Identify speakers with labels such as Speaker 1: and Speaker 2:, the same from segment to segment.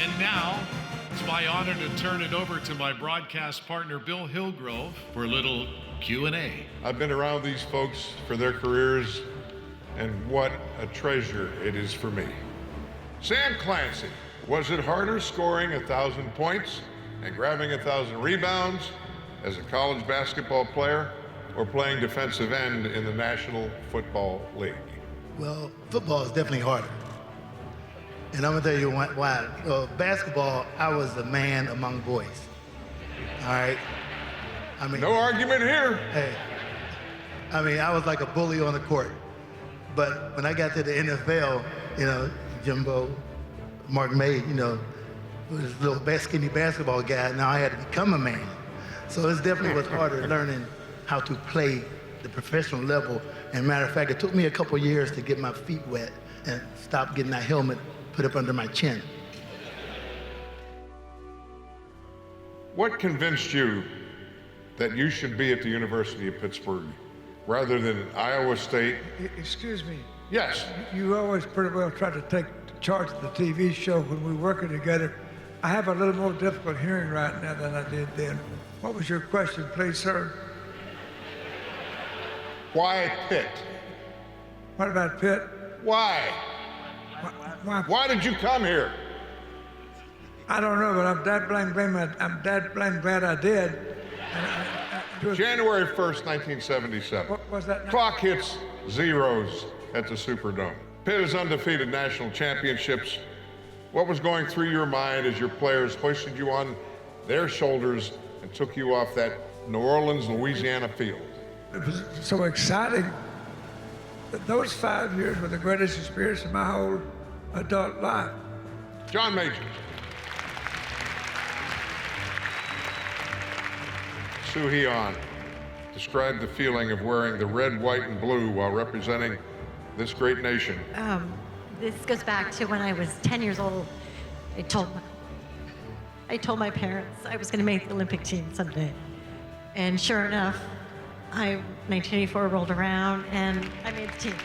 Speaker 1: And now, it's my honor to turn it over to my broadcast partner, Bill Hillgrove, for a little Q&A.
Speaker 2: I've been around these folks for their careers, and what a treasure it is for me. Sam Clancy, was it harder scoring 1,000 points and grabbing 1,000 rebounds as a college basketball player or playing defensive end in the National Football League?
Speaker 3: Well, football is definitely harder. And I'm gonna tell you why. Basketball, I was a man among boys. All right? I mean,
Speaker 2: no argument here.
Speaker 3: Hey, I mean, I was like a bully on the court. But when I got to the NFL, you know, Jimbo, Mark May, you know, was a little skinny basketball guy. Now I had to become a man. So it definitely was harder learning how to play the professional level. And matter of fact, it took me a couple years to get my feet wet and stop getting that helmet put up under my chin.
Speaker 2: What convinced you that you should be at the University of Pittsburgh rather than Iowa State?
Speaker 4: Excuse me.
Speaker 2: Yes.
Speaker 4: You always pretty well try to take charge of the TV show when we're working together. I have a little more difficult hearing right now than I did then. What was your question, please, sir?
Speaker 2: Why Pitt?
Speaker 4: What about Pitt?
Speaker 2: Why?
Speaker 4: Why?
Speaker 2: Why did you come here?
Speaker 4: I don't know, but I'm that blank glad I did.
Speaker 2: January 1st, 1977.
Speaker 4: What was that?
Speaker 2: Clock hits zeros at the Superdome. Pitt is undefeated national championships. What was going through your mind as your players hoisted you on their shoulders and took you off that New Orleans, Louisiana field?
Speaker 4: It was so exciting. Those 5 years were the greatest experience of my whole adult life.
Speaker 2: John Major. Sue Heon, describe the feeling of wearing the red, white, and blue while representing this great nation.
Speaker 5: This goes back to when I was 10 years old. I told my parents I was going to make the Olympic team someday. And sure enough, 1984 rolled around and I made the team.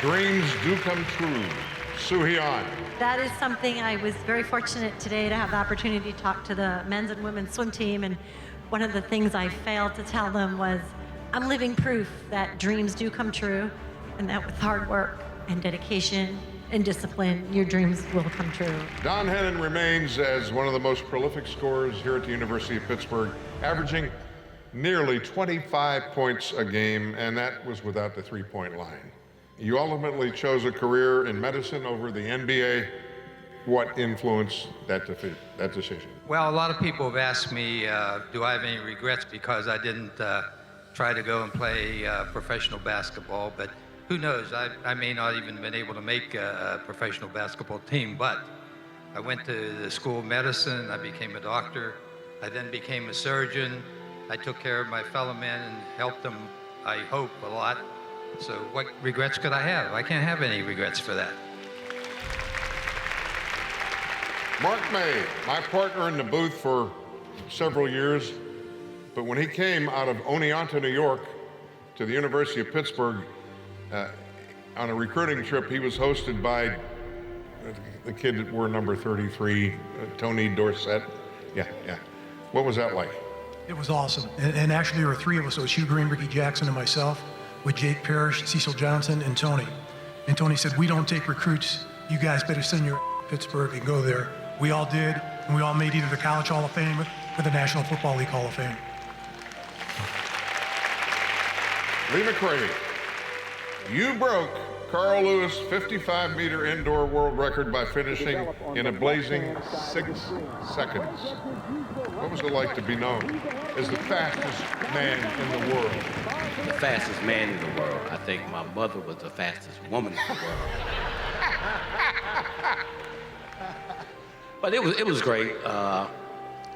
Speaker 2: Dreams do come true. Sue Heon.
Speaker 5: That is something I was very fortunate today to have the opportunity to talk to the men's and women's swim team. And one of the things I failed to tell them was, I'm living proof that dreams do come true and that with hard work and dedication and discipline, your dreams will come true.
Speaker 2: Don Hennon remains as one of the most prolific scorers here at the University of Pittsburgh, averaging nearly 25 points a game, and that was without the three-point line. You ultimately chose a career in medicine over the NBA. What influenced that decision?
Speaker 6: Well, a lot of people have asked me, do I have any regrets because I didn't try to go and play professional basketball, but who knows, I may not even been able to make a professional basketball team, but I went to the school of medicine, I became a doctor, I then became a surgeon, I took care of my fellow men and helped them, I hope, a lot. So what regrets could I have? I can't have any regrets for that.
Speaker 2: Mark May, my partner in the booth for several years, but when he came out of Oneonta, New York to the University of Pittsburgh on a recruiting trip, he was hosted by the kid that wore number 33, Tony Dorsett. Yeah. What was that like?
Speaker 7: It was awesome. And actually there were three of us. It was Hugh Green, Ricky Jackson, and myself, with Jake Parrish, Cecil Johnson, and Tony. And Tony said, we don't take recruits. You guys better send your Pittsburgh and go there. We all did, and we all made either the College Hall of Fame or the National Football League Hall of Fame.
Speaker 2: Lee McRae, you broke Carl Lewis' 55-meter indoor world record by finishing in a blazing 6 seconds. What was it like to be known as the fastest man in the world?
Speaker 8: The fastest man in the world. I think my mother was the fastest woman in the world. But it was great.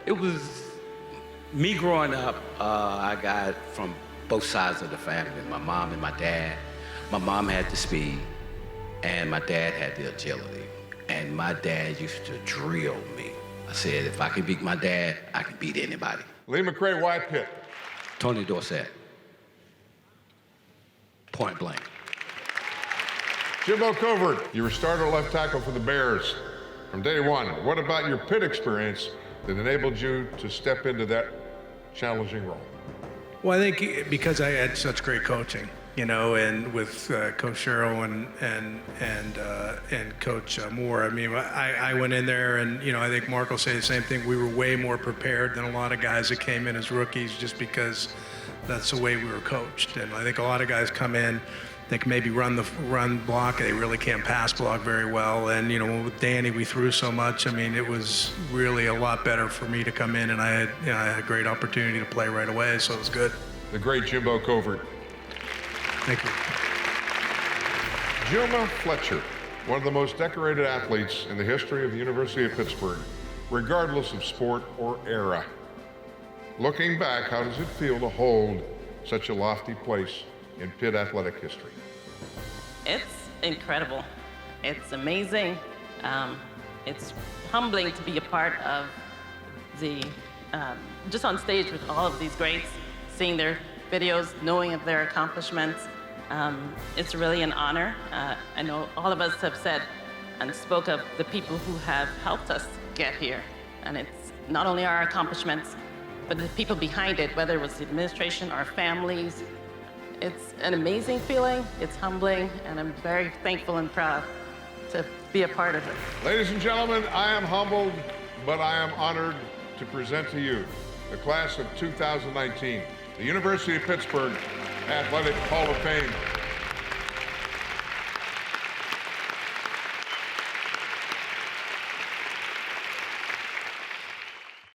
Speaker 8: It was me growing up. I got from both sides of the family, my mom and my dad. My mom had the speed, and my dad had the agility. And my dad used to drill me. I said, if I can beat my dad, I can beat anybody.
Speaker 2: Lee McRae, why Pitt?
Speaker 8: Tony Dorsett. Point blank.
Speaker 2: Jimbo Covert, you were starter left tackle for the Bears. from day one. What about your Pitt experience that enabled you to step into that challenging role?
Speaker 7: Well, I think because I had such great coaching, you know, and with Coach Sherrill and Coach Moore. I mean, I went in there, and you know, I think Mark will say the same thing. We were way more prepared than a lot of guys that came in as rookies, just because that's the way we were coached. And I think a lot of guys come in, they can maybe run block, they really can't pass block very well. And you know, with Danny, we threw so much. I mean, it was really a lot better for me to come in, and I had a great opportunity to play right away, so it was good.
Speaker 2: The great Jimbo Covert.
Speaker 7: Thank you.
Speaker 2: Juma Fletcher, one of the most decorated athletes in the history of the University of Pittsburgh, regardless of sport or era. Looking back, how does it feel to hold such a lofty place in Pitt athletic history?
Speaker 9: It's incredible. It's amazing. It's humbling to be a part of the, just on stage with all of these greats, seeing their videos, knowing of their accomplishments. It's really an honor. I know all of us have said and spoke of the people who have helped us get here. And it's not only our accomplishments, but the people behind it, whether it was the administration, our families. It's an amazing feeling, it's humbling, and I'm very thankful and proud to be a part of it.
Speaker 2: Ladies and gentlemen, I am humbled, but I am honored to present to you the class of 2019, the University of Pittsburgh Athletic Hall of Fame